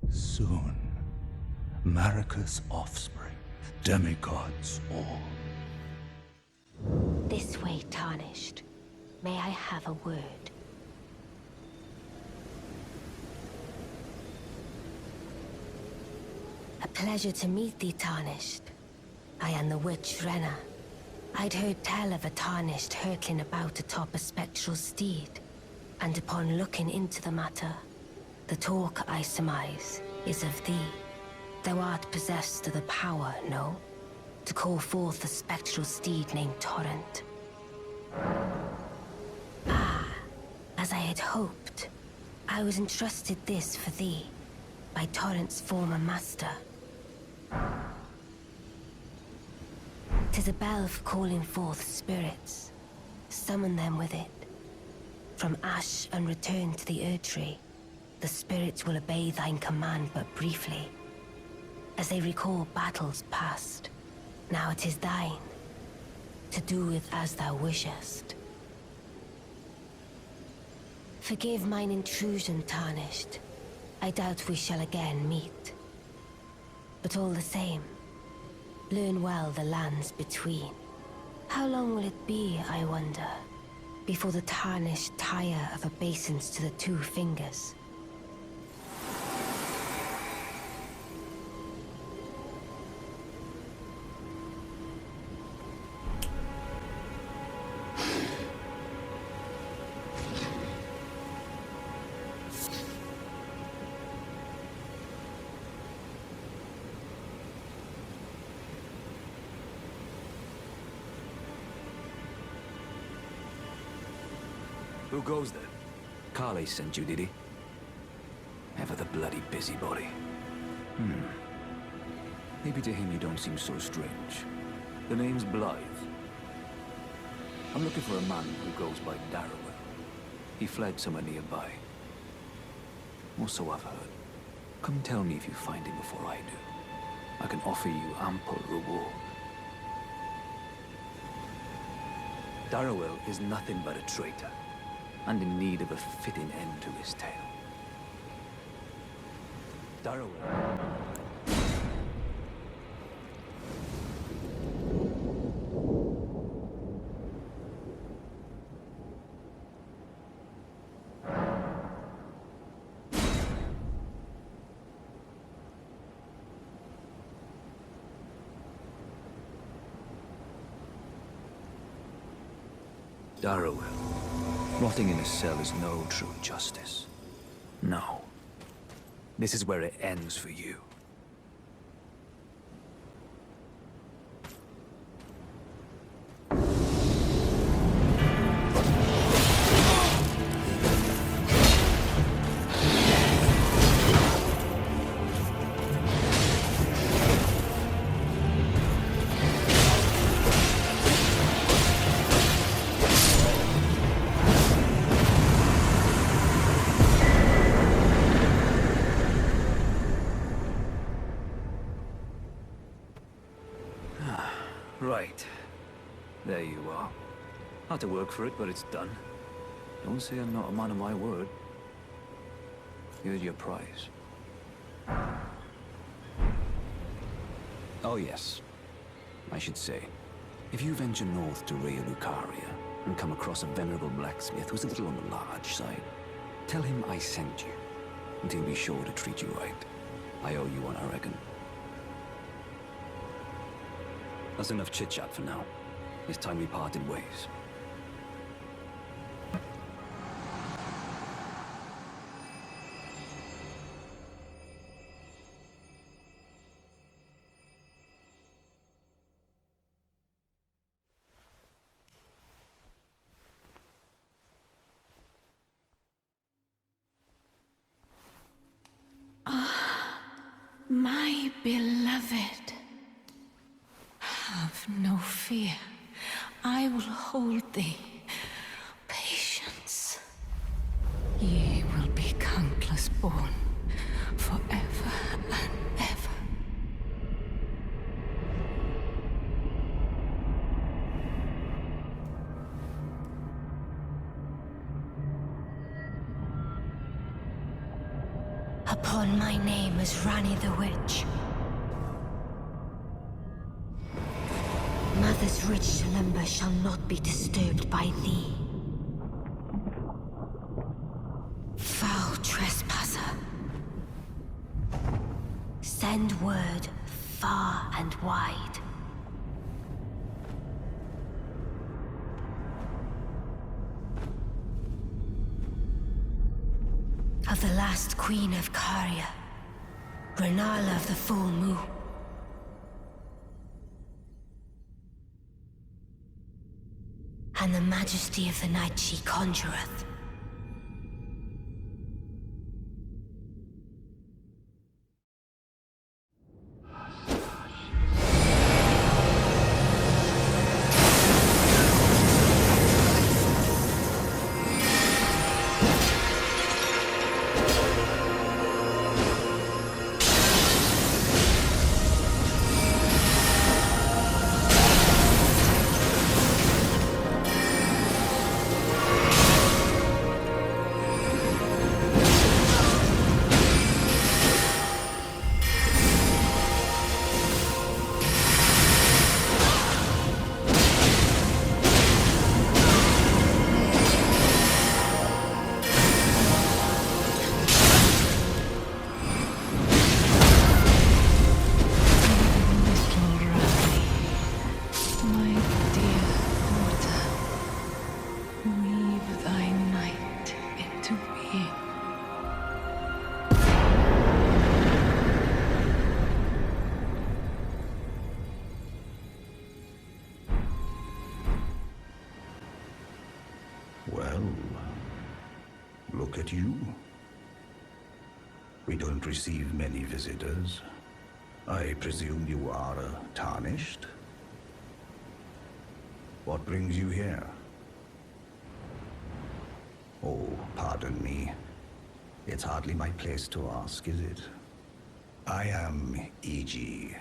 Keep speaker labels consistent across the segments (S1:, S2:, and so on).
S1: Soon, Marika's offspring, demigods all.
S2: This way, Tarnished. May I have a word? A pleasure to meet thee, Tarnished. I am the witch Renna. I'd heard tell of a Tarnished hurtling about atop a spectral steed, and upon looking into the matter, the talk, I surmise, is of thee. Thou art possessed of the power, no? To call forth a spectral steed named Torrent. Ah, as I had hoped, I was entrusted this for thee, by Torrent's former master. 'Tis a bell for calling forth spirits. Summon them with it. From ash and return to the Erdtree, the spirits will obey thine command but briefly, as they recall battles past. Now it is thine, to do with as thou wishest. Forgive mine intrusion, Tarnished. I doubt we shall again meet. But all the same, learn well the lands between. How long will it be, I wonder, before the Tarnished tire of obeisance to the two fingers?
S3: Who goes there? Carly sent you, did he? Ever the bloody busybody. Maybe to him you don't seem so strange. The name's Blythe. I'm looking for a man who goes by Darrowell. He fled somewhere nearby. Or so I've heard. Come tell me if you find him before I do. I can offer you ample reward. Darrowell is nothing but a traitor, and in need of a fitting end to his tale. Darrowell. Darrowell. Rotting in a cell is no true justice. No. This is where it ends for you. Right. There you are. Had to work for it, but it's done. Don't say I'm not a man of my word. Here's your prize. Oh yes. I should say, if you venture north to Raya Lucaria and come across a venerable blacksmith who's a little on the large side, tell him I sent you, and he'll be sure to treat you right. I owe you one, I reckon. That's enough chit-chat for now. It's time we parted ways.
S4: My beloved, have no fear. I will hold thee. Patience. Ye will be countless born, forever and ever.
S2: upon my name as Rani the Witch. Mother's rich slumber shall not be disturbed by thee. Foul trespasser. Send word far and wide. Of the last queen of Caria, Renala of the full moon. And the majesty of the night she conjureth.
S1: Well, look at you. We don't receive many visitors. I presume you are tarnished? What brings you here? Oh, pardon me. It's hardly my place to ask, is it? I am E.G.,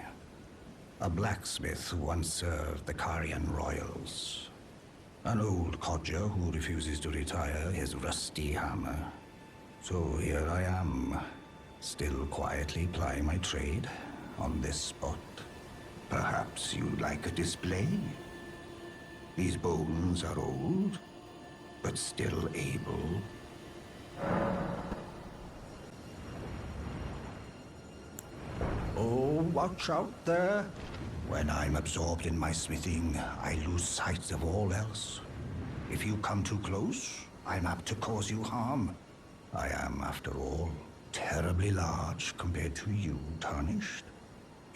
S1: a blacksmith who once served the Carian royals. An old codger who refuses to retire his rusty hammer. So here I am, still quietly plying my trade on this spot. Perhaps you'd like a display? These bones are old, but still able. Oh, watch out there. When I'm absorbed in my smithing, I lose sight of all else. If you come too close, I'm apt to cause you harm. I am, after all, terribly large compared to you, Tarnished.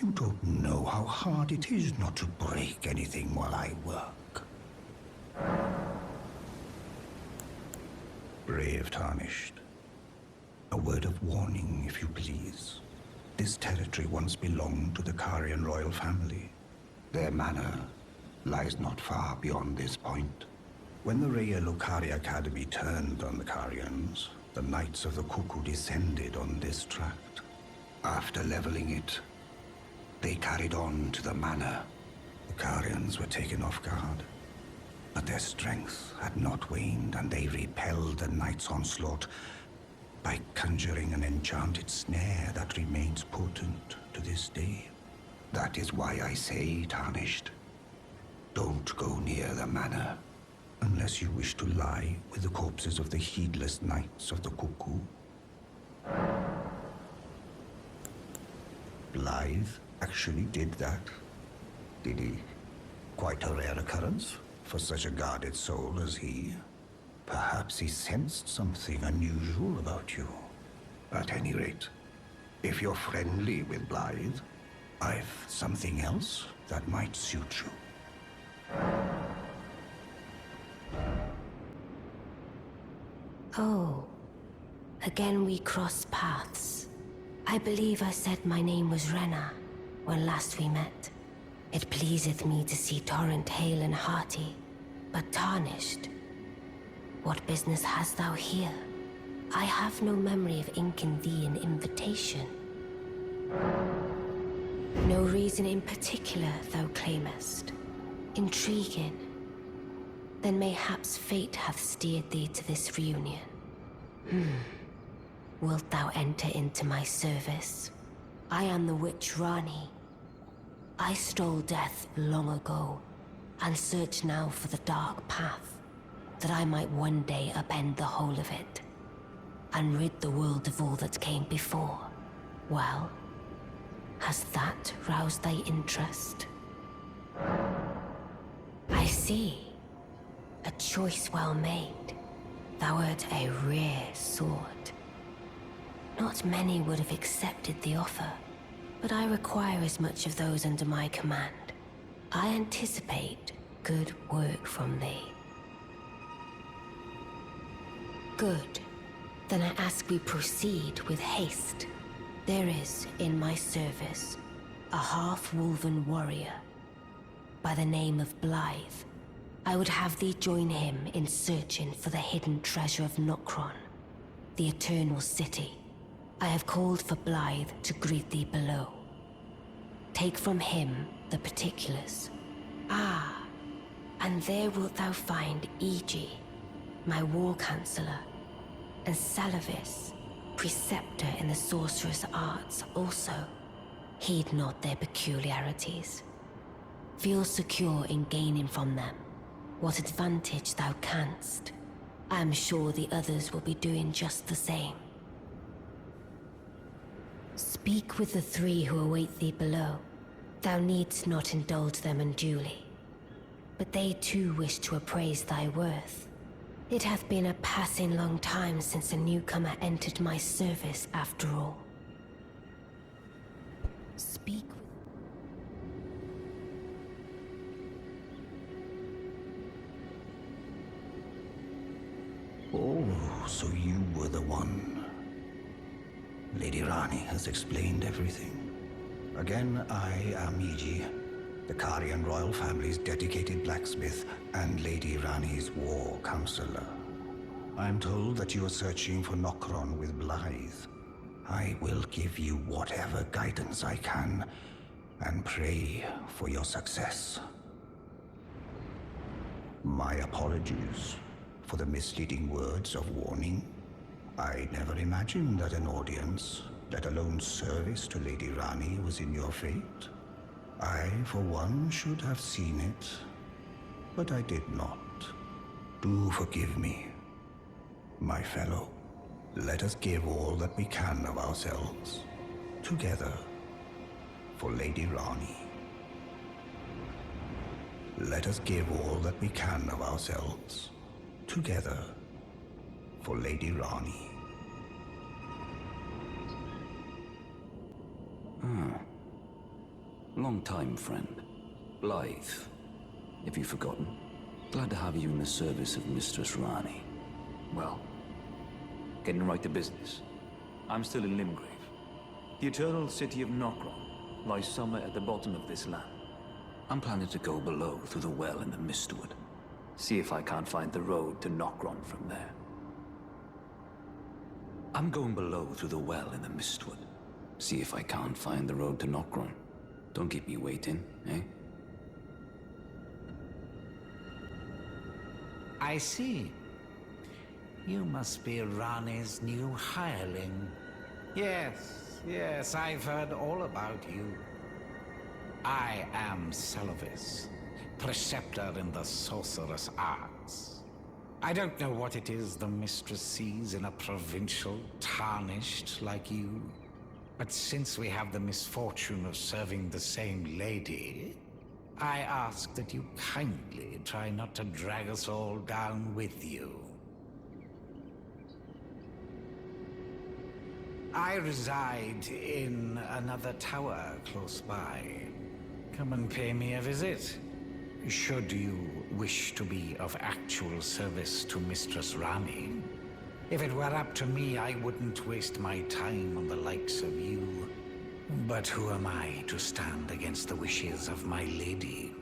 S1: You don't know how hard it is not to break anything while I work. Brave Tarnished. A word of warning, if you please. This territory once belonged to the Carian royal family. Their manor lies not far beyond this point. When the Raya Lucari Academy turned on the Carians, the Knights of the Cuckoo descended on this tract. After leveling it, they carried on to the manor. The Carians were taken off guard, but their strength had not waned, and they repelled the Knights' onslaught by conjuring an enchanted snare that remains potent to this day. That is why I say, Tarnished, don't go near the manor, unless you wish to lie with the corpses of the heedless Knights of the Cuckoo. Blythe actually did that, did he? Quite a rare occurrence for such a guarded soul as he. Perhaps he sensed something unusual about you. At any rate, if you're friendly with Blythe, I've something else that might suit you.
S2: Oh, again we cross paths. I believe I said my name was Rena when last we met. It pleaseth me to see Torrent hale and hearty, but Tarnished. What business hast thou here? I have no memory of inking thee an invitation. No reason in particular thou claimest. Intriguing. Then mayhaps fate hath steered thee to this reunion. wilt thou enter into my service? I am the witch Rani. I stole death long ago, and search now for the dark path, that I might one day upend the whole of it, and rid the world of all that came before. Well, has that roused thy interest? I see. A choice well made. Thou art a rare sword. Not many would have accepted the offer, but I require as much of those under my command. I anticipate good work from thee. Good. Then I ask we proceed with haste. There is, in my service, a half-wolven warrior by the name of Blythe. I would have thee join him in searching for the hidden treasure of Nokron, the Eternal City. I have called for Blythe to greet thee below. Take from him the particulars. Ah, and there wilt thou find Iji, my war counselor, and Salavis, preceptor in the sorcerer's arts also. Heed not their peculiarities. Feel secure in gaining from them what advantage thou canst. I am sure the others will be doing just the same. Speak with the three who await thee below. Thou needst not indulge them unduly, but they too wish to appraise thy worth. It hath been a passing long time since a newcomer entered my service after all. Speak with...
S1: Oh, so you were the one. Lady Rani has explained everything. Again, I am Iji, the Karian royal family's dedicated blacksmith and Lady Rani's war counselor. I am told that you are searching for Nokron with Blythe. I will give you whatever guidance I can, and pray for your success. My apologies for the misleading words of warning. I never imagined that an audience, let alone service to Lady Rani, was in your fate. I, for one, should have seen it, but I did not. Do forgive me, my fellow. Let us give all that we can of ourselves, together, for Lady Rani. Let us give all that we can of ourselves, together, for Lady Rani.
S3: Long time, friend. Blythe. Have you forgotten? Glad to have you in the service of Mistress Rani. Well, getting right to business. I'm still in Limgrave. The eternal city of Nokron lies somewhere at the bottom of this land. I'm planning to go below through the well in the Mistwood. See if I can't find the road to Nokron from there. I'm going below through the well in the Mistwood. See if I can't find the road to Nokron. Don't keep me waiting, eh?
S5: I see. You must be Rani's new hireling. Yes, I've heard all about you. I am Salavis, preceptor in the sorcerer's arts. I don't know what it is the mistress sees in a provincial tarnished like you. But since we have the misfortune of serving the same lady, I ask that you kindly try not to drag us all down with you. I reside in another tower close by. Come and pay me a visit. Should you wish to be of actual service to Mistress Rani. If it were up to me, I wouldn't waste my time on the likes of you. But who am I to stand against the wishes of my lady?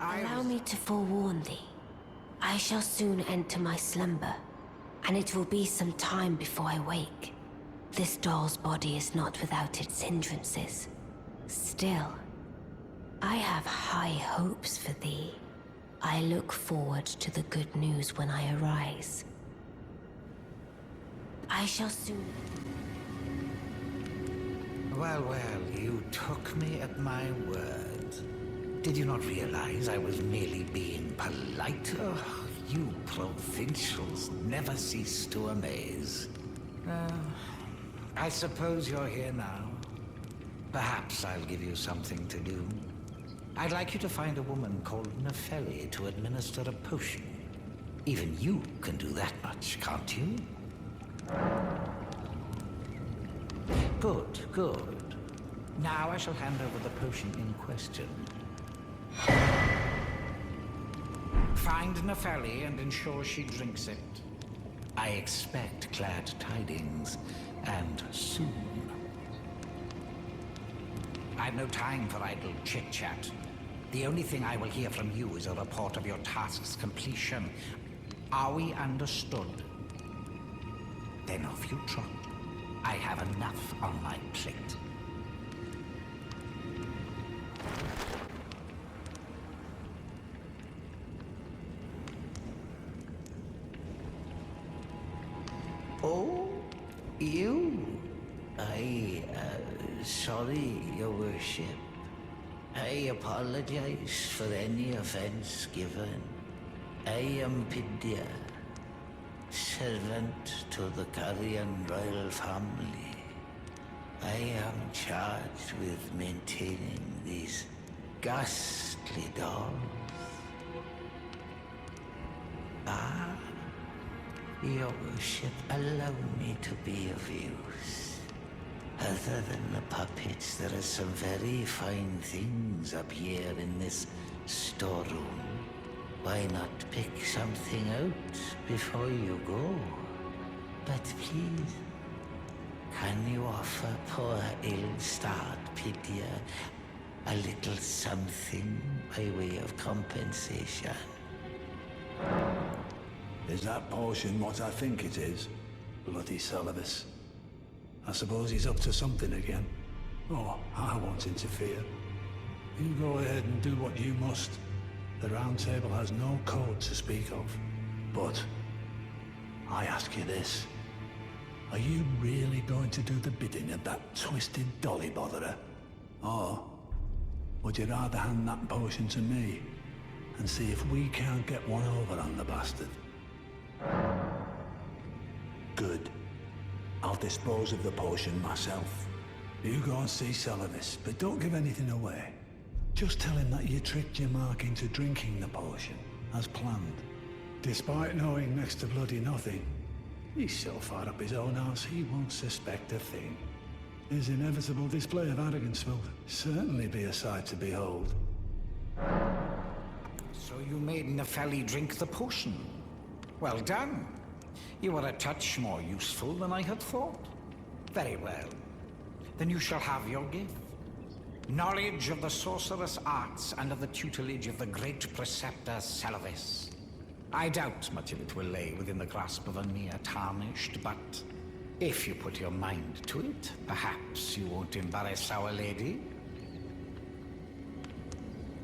S2: Allow me to forewarn thee. I shall soon enter my slumber, and it will be some time before I wake. This doll's body is not without its hindrances. Still, I have high hopes for thee. I look forward to the good news when I arise. I shall soon.
S5: Well, you took me at my word. Did you not realize I was merely being polite? Oh, you provincials never cease to amaze. I suppose you're here now. Perhaps I'll give you something to do. I'd like you to find a woman called Nefeli to administer a potion. Even you can do that much, can't you? Good, good. Now I shall hand over the potion in question. Find Nefeli and ensure she drinks it. I expect glad tidings, and soon. I've no time for idle chit-chat. The only thing I will hear from you is a report of your task's completion. Are we understood? Then off you trot. I have enough on my plate. Oh, you? Sorry, Your Worship. I apologize for any offense given. I am Pidya, servant to the Carrion royal family. I am charged with maintaining these ghastly dolls. Ah, Your Worship, allow me to be of use. Other than the puppets, there are some very fine things up here in this storeroom. Why not pick something out before you go? But please, can you offer poor ill-starred Pidya a little something by way of compensation?
S6: Is that potion what I think it is? Bloody Celovus. I suppose he's up to something again. Oh, I won't interfere. You go ahead and do what you must. The Round Table has no code to speak of. But I ask you this. Are you really going to do the bidding of that twisted dolly botherer? Or would you rather hand that potion to me and see if we can't get one over on the bastard? Good. I'll dispose of the potion myself. You go and see Celovus, but don't give anything away. Just tell him that you tricked your mark into drinking the potion, as planned. Despite knowing next to bloody nothing, he's so far up his own arse he won't suspect a thing. His inevitable display of arrogance will certainly be a sight to behold.
S5: So you made Nefeli drink the potion. Well done. You were a touch more useful than I had thought. Very well. Then you shall have your gift. Knowledge of the sorcerous arts under the tutelage of the great preceptor Celovus. I doubt much of it will lay within the grasp of a mere tarnished, but if you put your mind to it, perhaps you won't embarrass Our Lady.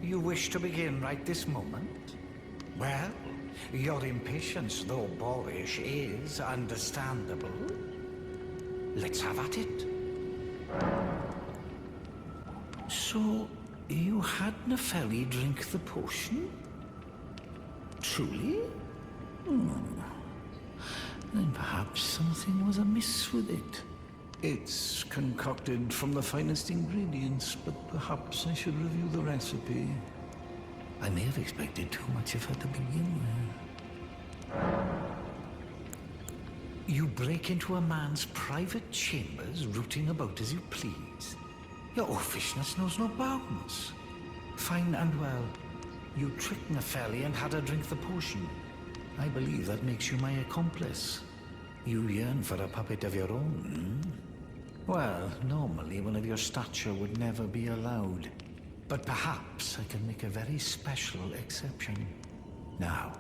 S5: You wish to begin right this moment? Well, your impatience, though boorish, is understandable. Let's have at it. So, you had Nefeli drink the potion? Truly? Then perhaps something was amiss with it. It's concocted from the finest ingredients, but perhaps I should review the recipe. I may have expected too much of her to begin with. You break into a man's private chambers, rooting about as you please. Your oafishness knows no bounds. Fine and well. You tricked Nefeli and had her drink the potion. I believe that makes you my accomplice. You yearn for a puppet of your own, Well, normally one of your stature would never be allowed. But perhaps I can make a very special exception. Now,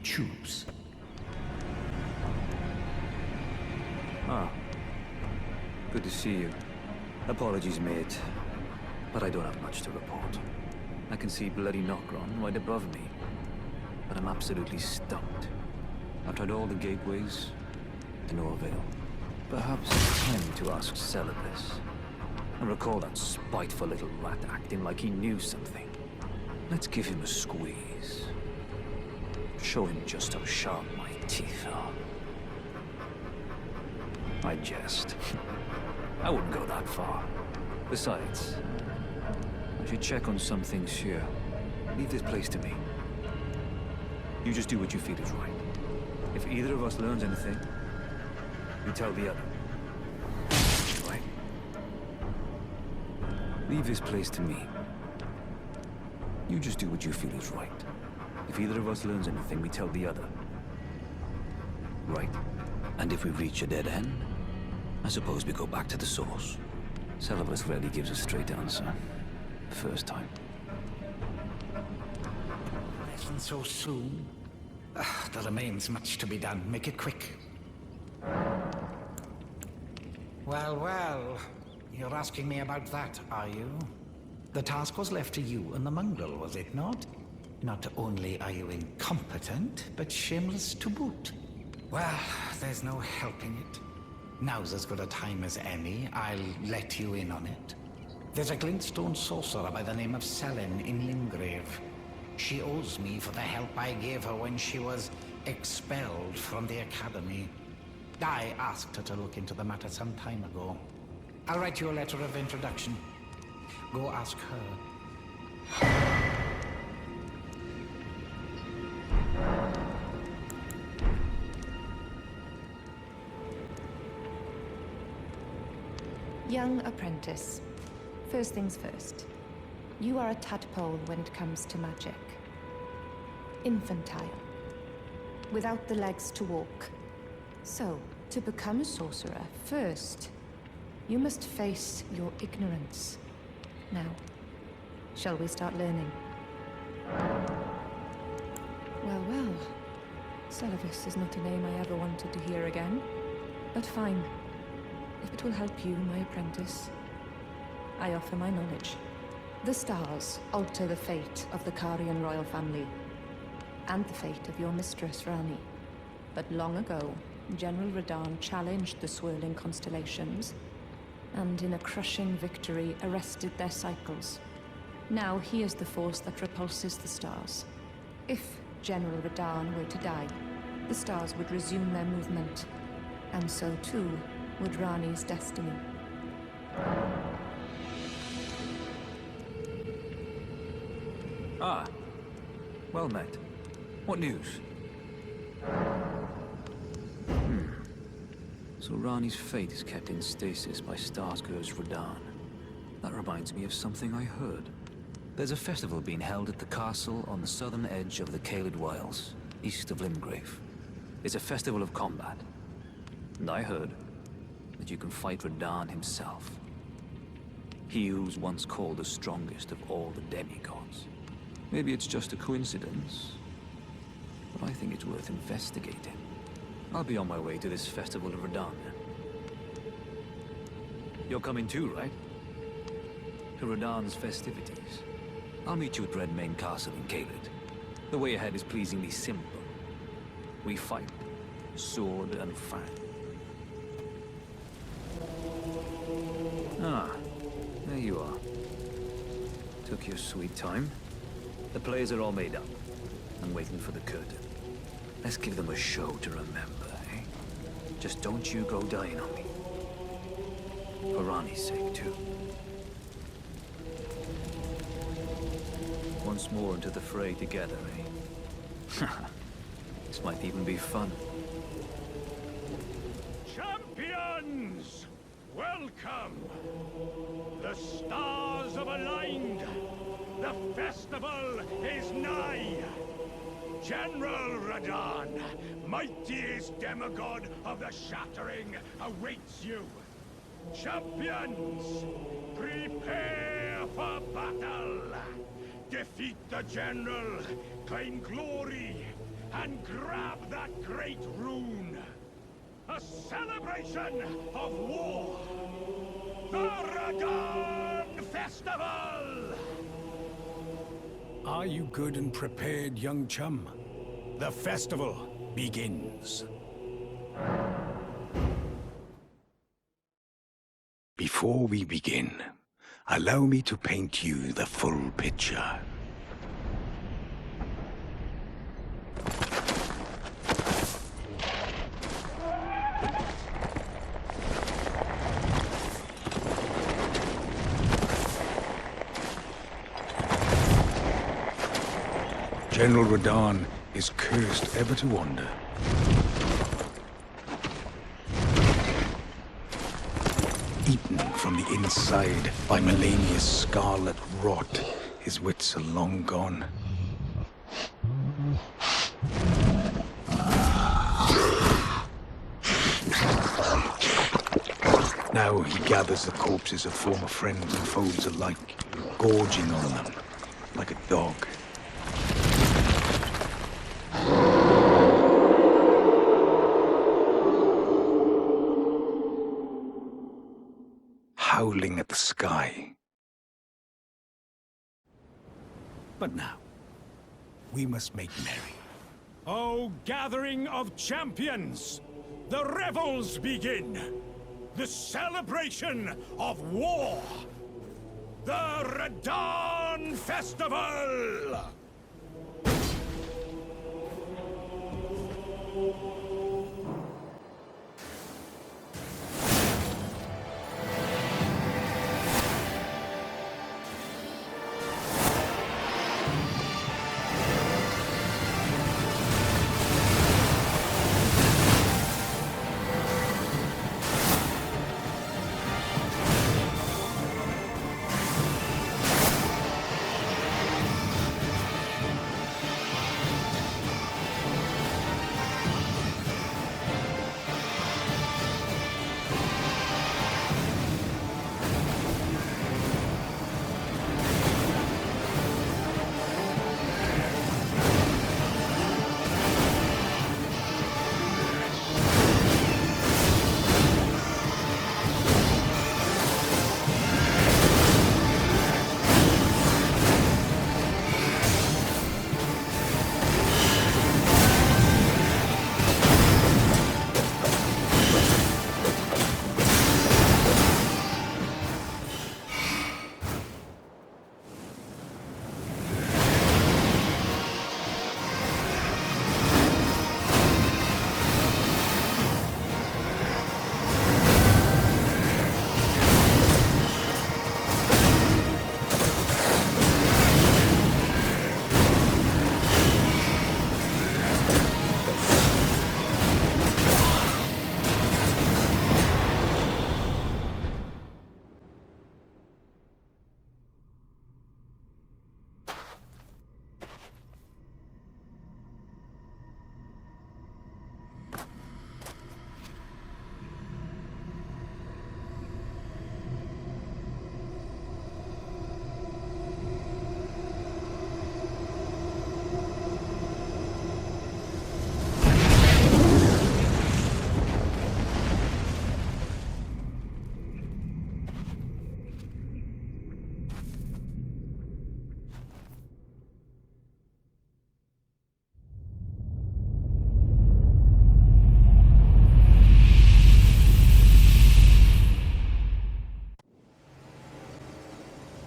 S5: choose.
S3: Ah. Good to see you. Apologies, mate. But I don't have much to report. I can see bloody Nokron right above me. But I'm absolutely stumped. I've tried all the gateways. to no avail. Perhaps it's time to ask Celibus. I recall that spiteful little rat acting like he knew something. Let's give him a squeeze. Show him just how sharp my teeth are. I jest. I wouldn't go that far. Besides, I should check on some things here. Leave this place to me. You just do what you feel is right. If either of us learns anything, you tell the other. Right? Leave this place to me. You just do what you feel is right. If either of us learns anything, we tell the other. Right? And if we reach a dead end, I suppose we go back to the source. Celibus rarely gives a straight answer. First time.
S5: Isn't so soon? There remains much to be done. Make it quick. Well, well. You're asking me about that, are you? The task was left to you and the mongrel, was it not? Not only are you incompetent, but shameless to boot. Well, there's no helping it. Now's as good a time as any. I'll let you in on it. There's a glintstone sorcerer by the name of Selin in Limgrave. She owes me for the help I gave her when she was expelled from the academy. I asked her to look into the matter some time ago. I'll write you a letter of introduction. Go ask her.
S7: Young apprentice. First things first. You are a tadpole when it comes to magic. Infantile. Without the legs to walk. So, to become a sorcerer, first, you must face your ignorance. Now, shall we start learning? Well, well. Celibus is not a name I ever wanted to hear again. But fine. If it will help you, my apprentice, I offer my knowledge. The stars alter the fate of the Karian royal family, and the fate of your mistress, Rani. But long ago, General Radahn challenged the swirling constellations, and in a crushing victory arrested their cycles. Now he is the force that repulses the stars. If General Radahn were to die, the stars would resume their movement, and so too would Rani's destiny.
S3: Ah. Well met. What news? So Rani's fate is kept in stasis by Starscourge Radahn. That reminds me of something I heard. There's a festival being held at the castle on the southern edge of the Caelid Wilds, east of Limgrave. It's a festival of combat. And I heard that you can fight Radahn himself. He who's once called the strongest of all the demigods. Maybe it's just a coincidence, but I think it's worth investigating. I'll be on my way to this festival of Radahn. You're coming too, right? To Radahn's festivities. I'll meet you at Redmane Castle in Caelid. The way ahead is pleasingly simple. We fight, sword and fang. Ah, there you are. Took your sweet time. The players are all made up. I'm waiting for the curtain. Let's give them a show to remember, eh? Just don't you go dying on me. For Rani's sake, too. Once more into the fray together, eh? This might even be fun.
S8: Champions! Welcome! The stars have aligned! The festival is nigh! General Radahn, mightiest demigod of the Shattering, awaits you! Champions, prepare for battle! Defeat the General, claim glory, and grab that great rune! A celebration of war! The Radahn Festival!
S9: Are you good and prepared, young chum? The festival begins. Before we begin, allow me to paint you the full picture. General Radahn is cursed ever to wander. Eaten from the inside by Melania's scarlet rot, his wits are long gone. Now he gathers the corpses of former friends and foes alike, gorging on them like a dog. Howling at the sky.
S6: But now, we must make merry.
S8: O gathering of champions! The revels begin! The celebration of war! The Radahn Festival!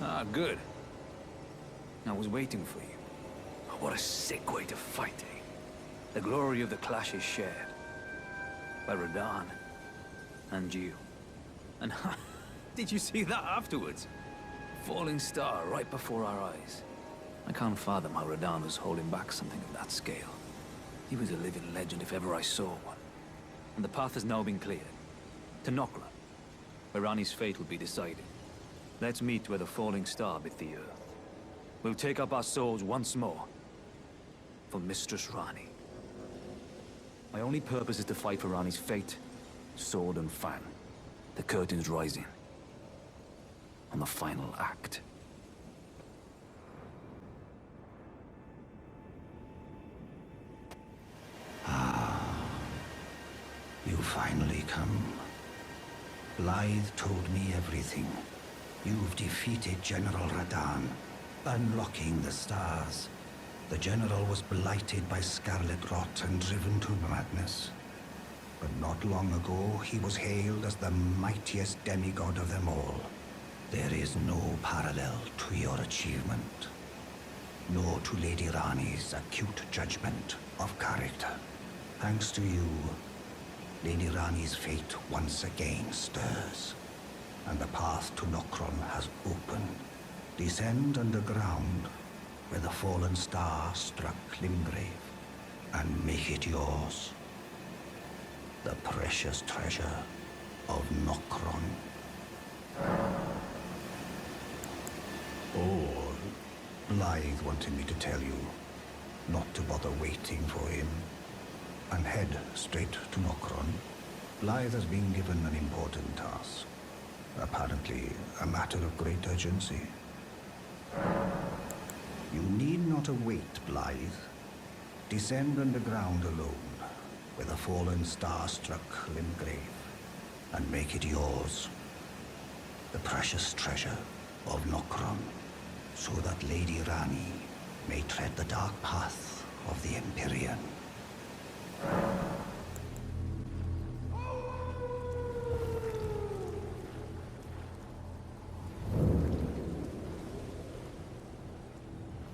S3: Ah, good. I was waiting for you. Oh, what a sick way to fight, eh? The glory of the clash is shared. By Radahn. And you. And did you see that afterwards? Falling star right before our eyes. I can't fathom how Radahn was holding back something of that scale. He was a living legend if ever I saw one. And the path has now been cleared. To Nokla, where Ranni's fate will be decided. Let's meet where the falling star bit the earth. We'll take up our swords once more. For Mistress Ranni. My only purpose is to fight for Ranni's fate, sword and fang. The curtain's rising. On the final act.
S1: You finally come. Blythe told me everything. You've defeated General Radahn, unlocking the stars. The General was blighted by scarlet rot and driven to madness. But not long ago, he was hailed as the mightiest demigod of them all. There is no parallel to your achievement, nor to Lady Rani's acute judgment of character. Thanks to you, Lady Rani's fate once again stirs, and the path to Nokron has opened. Descend underground, where the fallen star struck Limgrave, and make it yours. The precious treasure of Nokron. Oh, Blythe wanted me to tell you not to bother waiting for him, and head straight to Nokron. Blythe has been given an important task. Apparently, a matter of great urgency. You need not await Blythe. Descend underground alone, where the fallen star struck Limgrave, and make it yours. The precious treasure of Nokron, so that Lady Rani may tread the dark path of the Empyrean.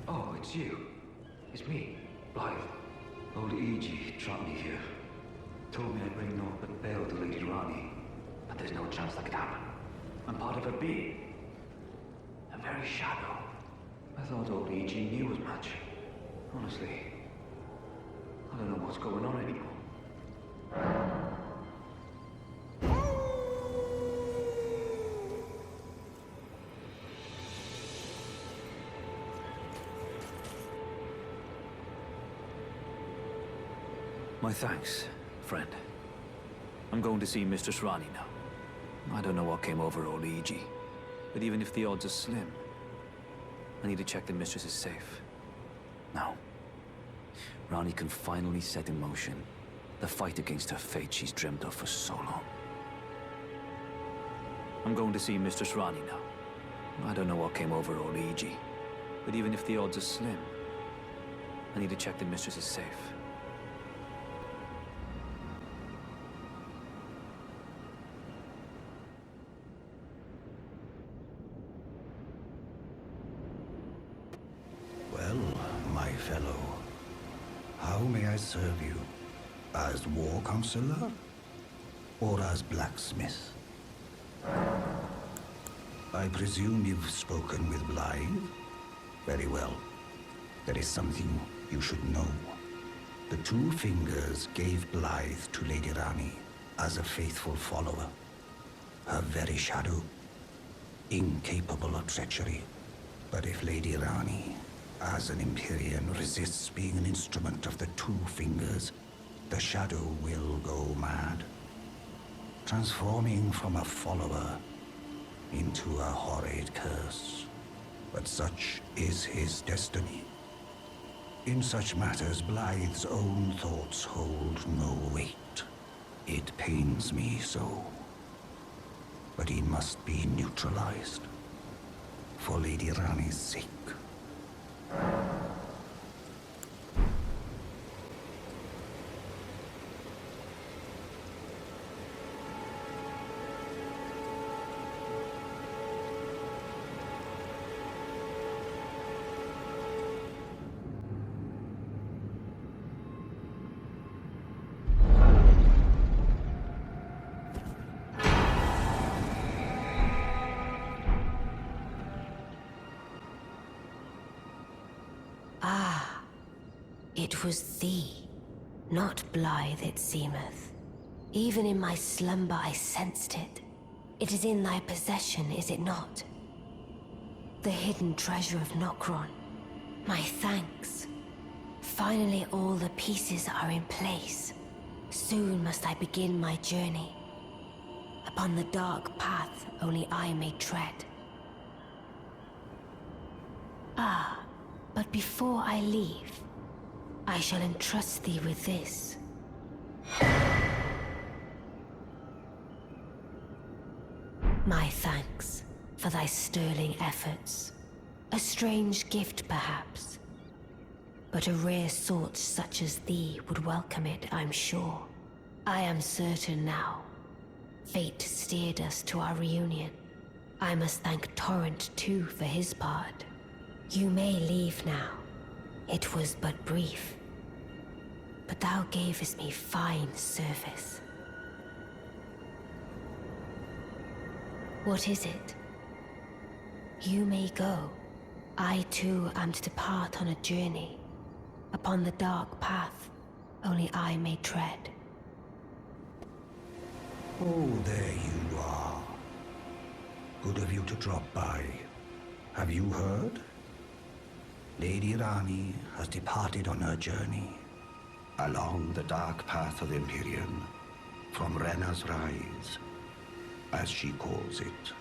S3: Oh, it's you. It's me, Blythe. Old E.G. trapped me here. Told me I'd bring naught but bale to Lady Rani. But there's no chance that could happen. I'm part of a being. A very shadow. I thought old E.G. knew as much. Honestly, I don't know what's going on anymore. My thanks, friend. I'm going to see Mistress Rani now. I don't know what came over old E.G., but even if the odds are slim, I need to check the Mistress is safe. Now, Rani can finally set in motion the fight against her fate she's dreamt of for so long. I'm going to see Mistress Rani now. I don't know what came over old E.G., but even if the odds are slim, I need to check the Mistress is safe.
S1: Well, my fellow, how may I serve you? As war counselor? Or as blacksmith? I presume you've spoken with Blythe? Very well. There is something you should know. The Two Fingers gave Blythe to Lady Rani as a faithful follower. Her very shadow, incapable of treachery. But if Lady Rani, as an Empyrean, resists being an instrument of the Two Fingers, the shadow will go mad, transforming from a follower into a horrid curse. But such is his destiny. In such matters, Blythe's own thoughts hold no weight. It pains me so. But he must be neutralized, for Lady Rani's sake.
S2: It was thee, not Blythe, it seemeth. Even in my slumber I sensed it. It is in thy possession, is it not? The hidden treasure of Nokron. My thanks. Finally all the pieces are in place. Soon must I begin my journey. Upon the dark path only I may tread. But before I leave, I shall entrust thee with this. My thanks for thy sterling efforts. A strange gift, perhaps. But a rare sort such as thee would welcome it, I'm sure. I am certain now. Fate steered us to our reunion. I must thank Torrent too for his part. You may leave now. It was but brief. But thou gavest me fine service. What is it? You may go. I too am to depart on a journey. Upon the dark path, only I may tread.
S1: Oh, there you are. Good of you to drop by. Have you heard? Lady Rani has departed on her journey. Along the dark path of Empyrean, from Rena's Rise, as she calls it.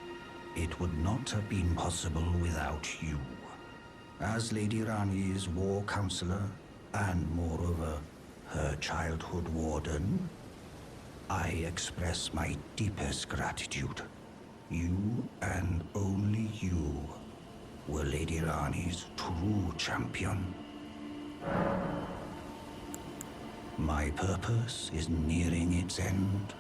S1: It would not have been possible without you. As Lady Rani's war counselor, and moreover, her childhood warden, I express my deepest gratitude. You and only you were Lady Rani's true champion. My purpose is nearing its end.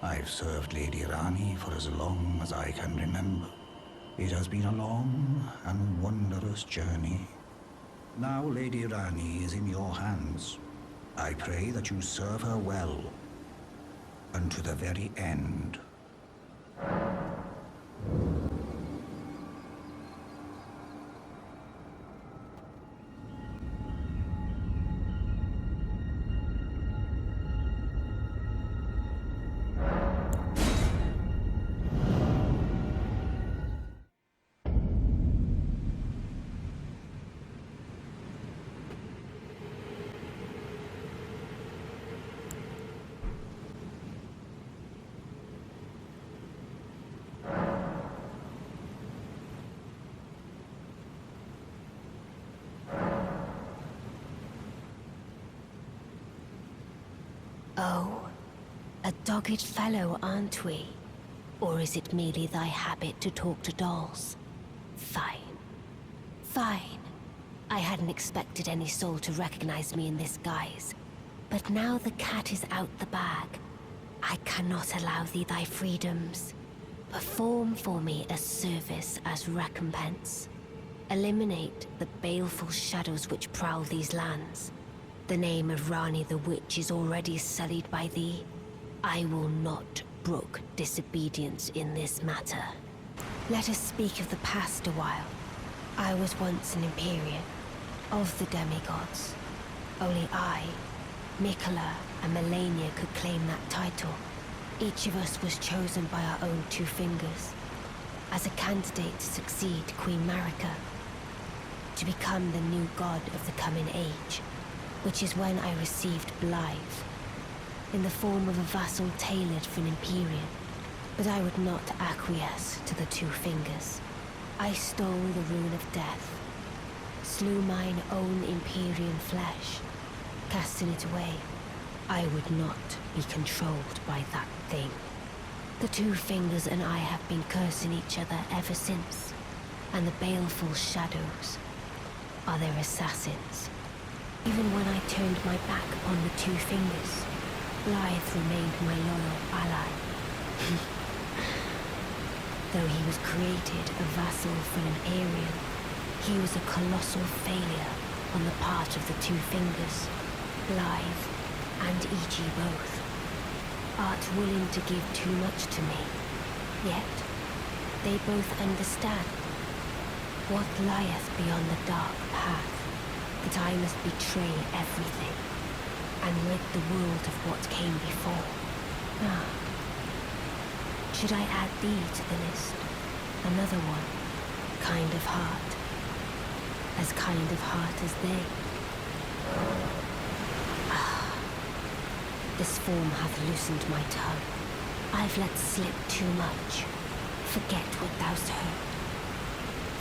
S1: I've served Lady Rani for as long as I can remember. It has been a long and wondrous journey. Now Lady Rani is in your hands. I pray that you serve her well, unto the very end.
S2: Oh, a dogged fellow, aren't we? Or is it merely thy habit to talk to dolls? Fine. Fine. I hadn't expected any soul to recognize me in this guise. But now the cat is out the bag. I cannot allow thee thy freedoms. Perform for me a service as recompense. Eliminate the baleful shadows which prowl these lands. The name of Rani the Witch is already sullied by thee. I will not brook disobedience in this matter. Let us speak of the past a while. I was once an Empyrean, of the demigods. Only I, Nicola, and Melania could claim that title. Each of us was chosen by our own two fingers, as a candidate to succeed Queen Marika, to become the new god of the coming age, which is when I received Blythe, in the form of a vassal tailored for an Empyrean. But I would not acquiesce to the two fingers. I stole the rune of death, slew mine own Empyrean flesh, casting it away. I would not be controlled by that thing. The two fingers and I have been cursing each other ever since, and the baleful shadows are their assassins. Even when I turned my back upon the two fingers, Blythe remained my loyal ally. Though he was created a vassal for an Empyrean, he was a colossal failure on the part of the two fingers, Blythe and E.G. both. Art willing to give too much to me, yet they both understand what lieth beyond the dark path, that I must betray everything and rid the world of what came before. Ah. Should I add thee to the list? Another one, kind of heart. As kind of heart as they. Ah. This form hath loosened my tongue. I've let slip too much. Forget what thou'st heard.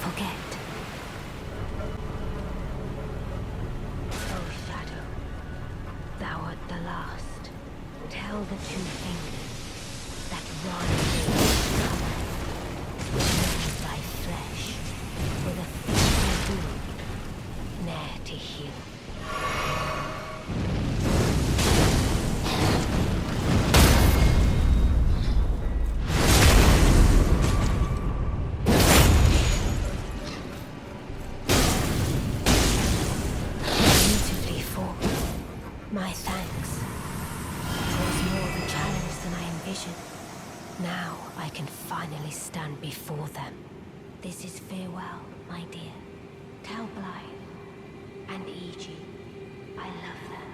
S2: Forget. Oh, Shadow, thou art the last. Tell the two fingers that Ron cometh, thy flesh with a feeble wound, ne'er to heal. vision. Now I can finally stand before them. This is farewell, my dear. Tell Blythe and E.G. I love them.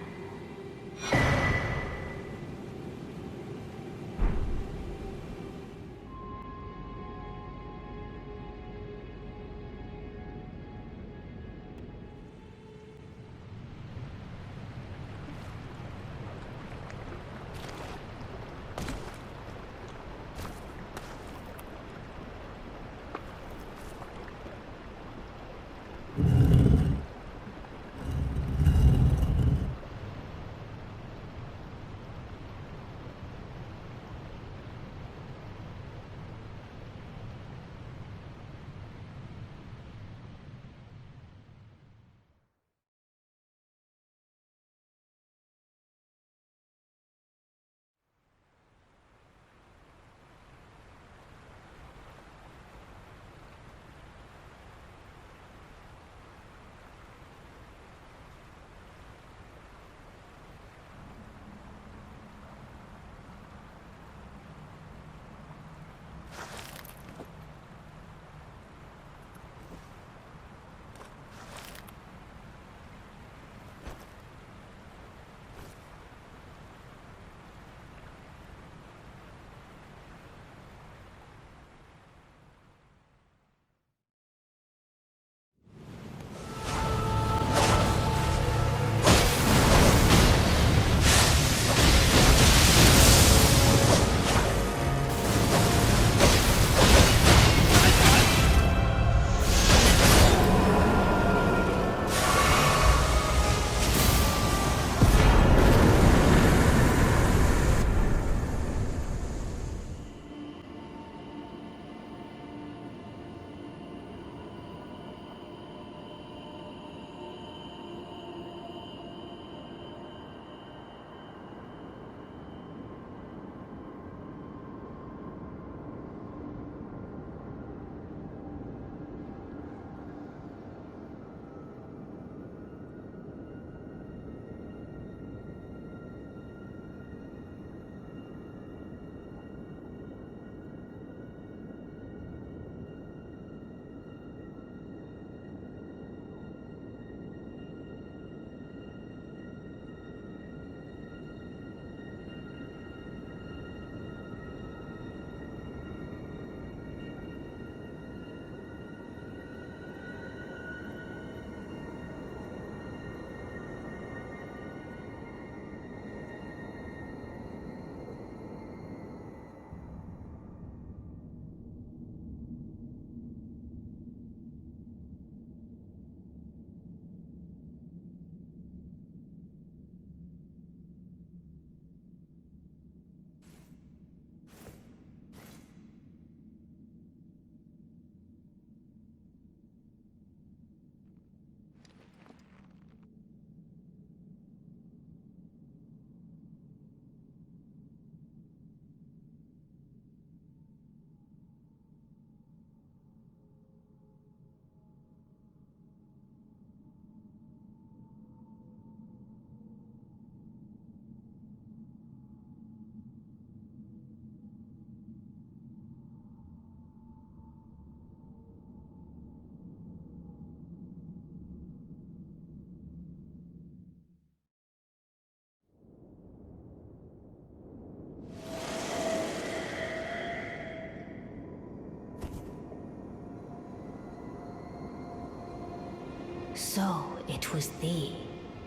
S2: So it was thee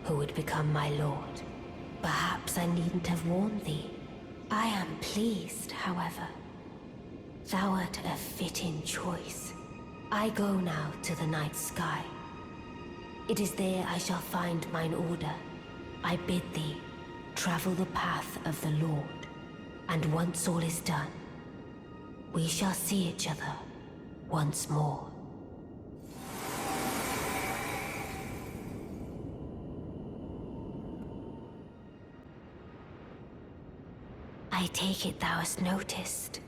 S2: who would become my lord. Perhaps I needn't have warned thee. I am pleased, however. Thou art a fitting choice. I go now to the night sky. It is there I shall find mine order. I bid thee travel the path of the Lord, and once all is done, we shall see each other once more. I take it thou hast noticed.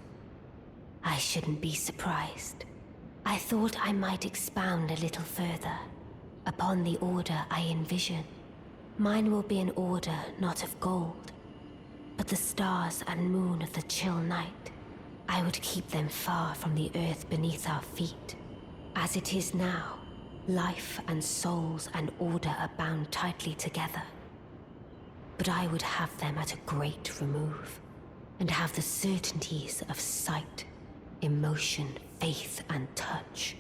S2: I shouldn't be surprised. I thought I might expound a little further upon the order I envision. Mine will be an order not of gold, But the stars and moon of the chill night, I would keep them far from the earth beneath our feet. As it is now, life and souls and order are bound tightly together. But I would have them at a great remove, and have the certainties of sight, emotion, faith, and touch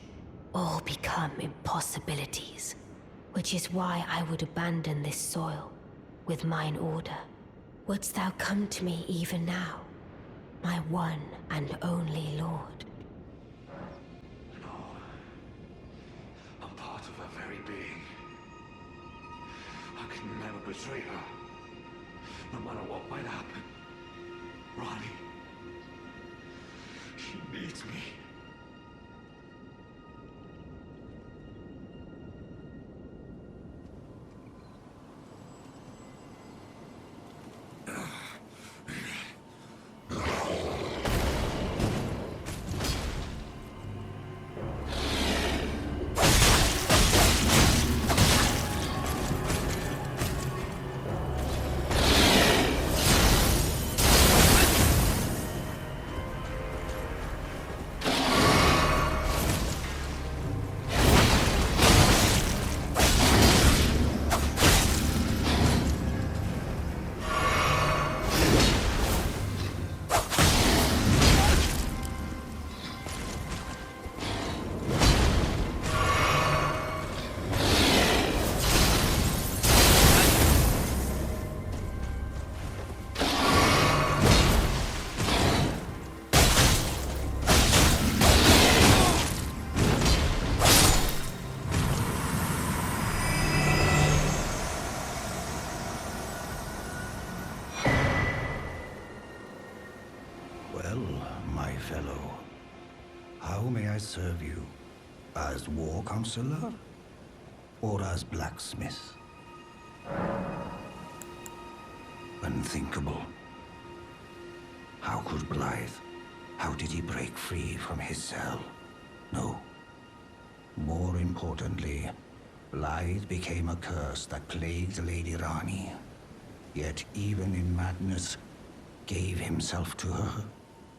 S2: all become impossibilities, which is why I would abandon this soil with mine order. Wouldst thou come to me even now, my one and only lord?
S10: No. I'm part of her very being. I can never betray her, no matter what might happen. Ronnie, she needs me.
S1: My fellow, how may I serve you? As war counselor? Or as blacksmith? Unthinkable. How could Blythe? How did he break free from his cell? No. More importantly, Blythe became a curse that plagued Lady Rani. Yet even in madness, gave himself to her.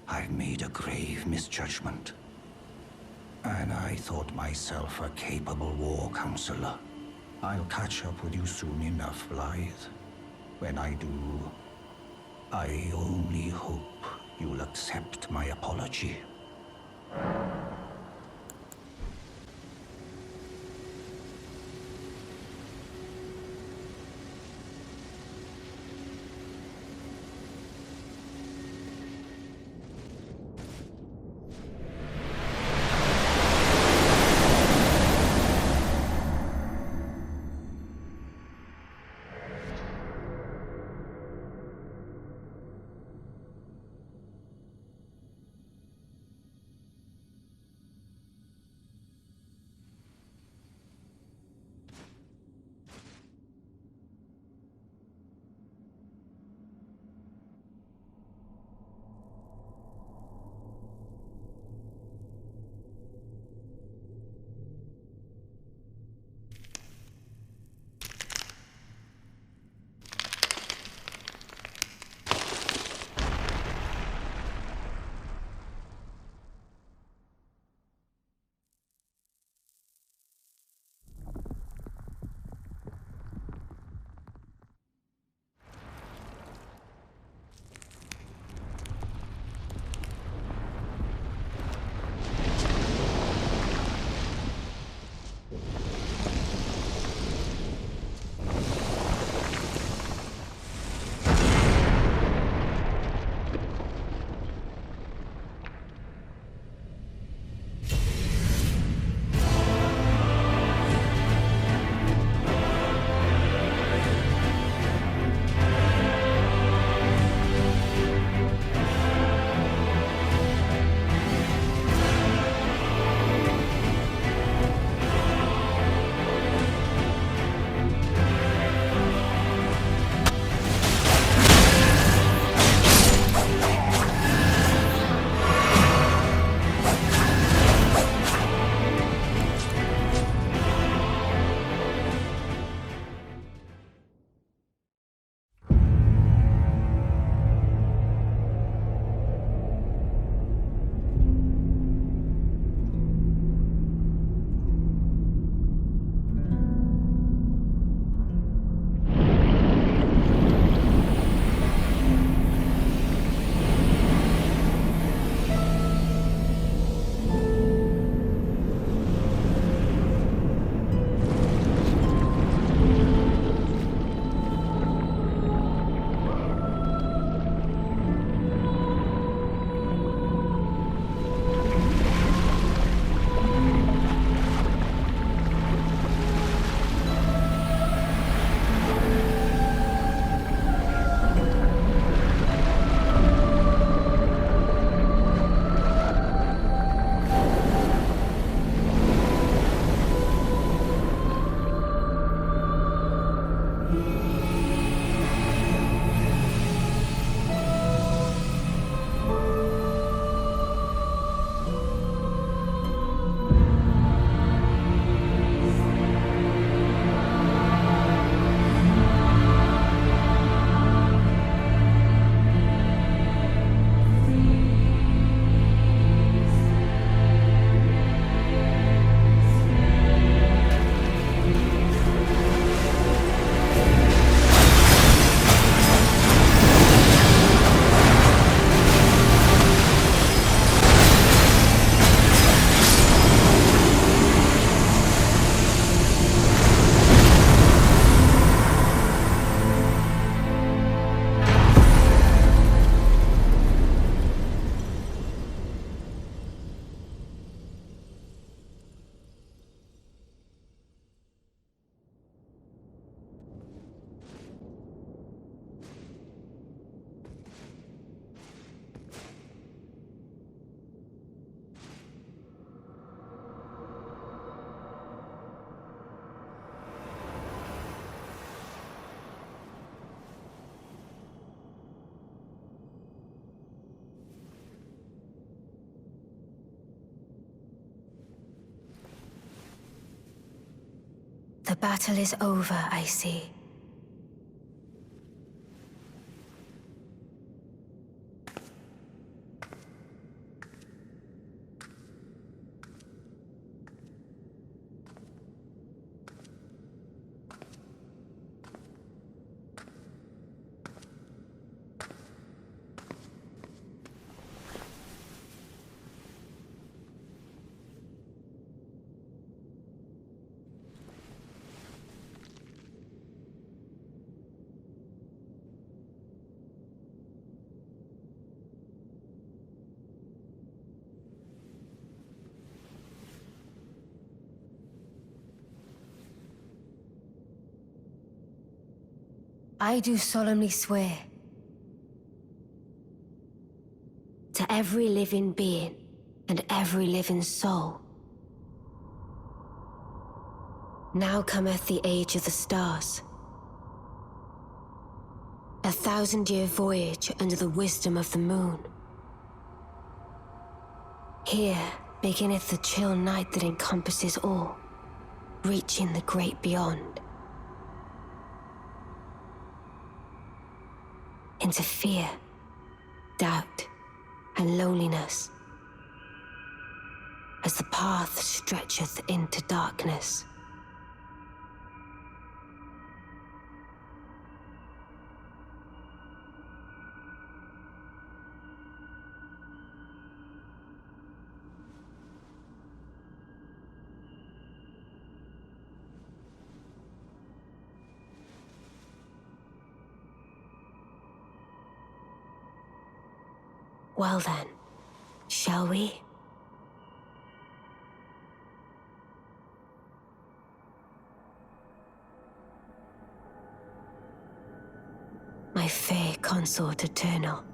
S1: I've made a grave misjudgment. And I thought myself a capable war counselor. I'll catch up with you soon enough, Blythe. When I do, I only hope you'll accept my apology.
S2: The battle is over, I see. I do solemnly swear to every living being and every living soul. Now cometh the age of the stars, 1,000-year voyage under the wisdom of the moon. Here beginneth the chill night that encompasses all, reaching the great beyond. Into fear, doubt, and loneliness, as the path stretcheth into darkness. Well then, shall we? My fair consort eternal.